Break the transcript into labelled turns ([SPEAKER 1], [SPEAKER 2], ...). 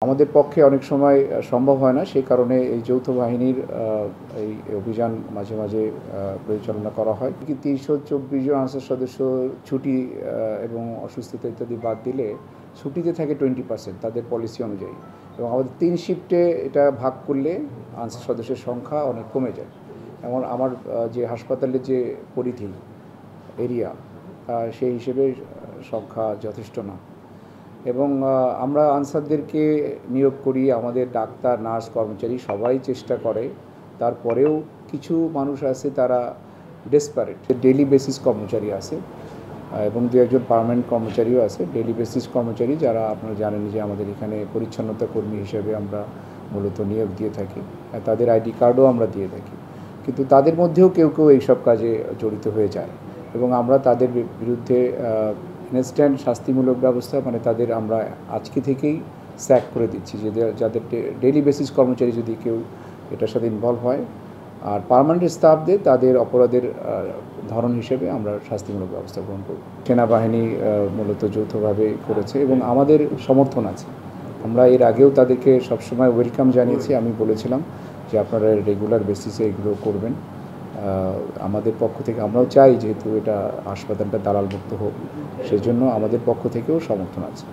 [SPEAKER 1] আমাদের পক্ষে অনেক সময় সম্ভব হয় না, সেই কারণে এই যৌথ বাহিনীর এই অভিযান মাঝে মাঝে পরিচালনা করা হয়। ৩24 জন আনসার সদস্য ছুটি এবং অসুস্থতা ইত্যাদি বাদ দিলে ছুটিতে থাকে 20% তাদের পলিসি অনুযায়ী, এবং আমাদের 3 শিফটে এটা ভাগ করলে আনসার সদস্যের সংখ্যা অনেক কমে যায়। এমন আমার যে হাসপাতালের যে পরিধি এরিয়া, সেই হিসেবে সংখ্যা যথেষ্ট না। এবং আমরা আনসারদেরকে নিয়োগ করি, আমাদের ডাক্তার, নার্স, কর্মচারী সবাই চেষ্টা করে। তারপরেও কিছু মানুষ আছে তারা ডেসপারেট। ডেইলি বেসিস কর্মচারী আছে এবং দু একজন পার্মানেন্ট কর্মচারীও আছে। ডেইলি বেসিস কর্মচারী যারা আপনারা জানেন যে আমাদের এখানে পরিচ্ছন্নতা কর্মী হিসেবে আমরা মূলত নিয়োগ দিয়ে থাকি, তাদের আইডি কার্ডও আমরা দিয়ে থাকি। কিন্তু তাদের মধ্যেও কেউ কেউ এইসব কাজে জড়িত হয়ে যায় এবং আমরা তাদের বিরুদ্ধে ইনস্ট্যান্ট শাস্তিমূলক ব্যবস্থা, মানে তাদের আমরা আজকে থেকেই স্যাক করে দিচ্ছি, যে যাদের ডেইলি বেসিস কর্মচারী যদি কেউ এটার সাথে ইনভলভ হয় আর পার্মানেন্ট স্টাফদের তাদের অপরাধের ধরন হিসেবে আমরা শাস্তিমূলক ব্যবস্থা গ্রহণ করব। সেনাবাহিনী মূলত যৌথভাবে করেছে এবং আমাদের সমর্থন আছে। আমরা এর আগেও তাদেরকে সবসময় ওয়েলকাম জানিয়েছি। আমি বলেছিলাম যে আপনারা রেগুলার বেসিসে এগুলো করবেন। আমাদের পক্ষ থেকে আমরাও চাই যেহেতু এটা হাসপাতালটা দালালমুক্ত হোক, সেজন্য আমাদের পক্ষ থেকেও সমর্থন আছে।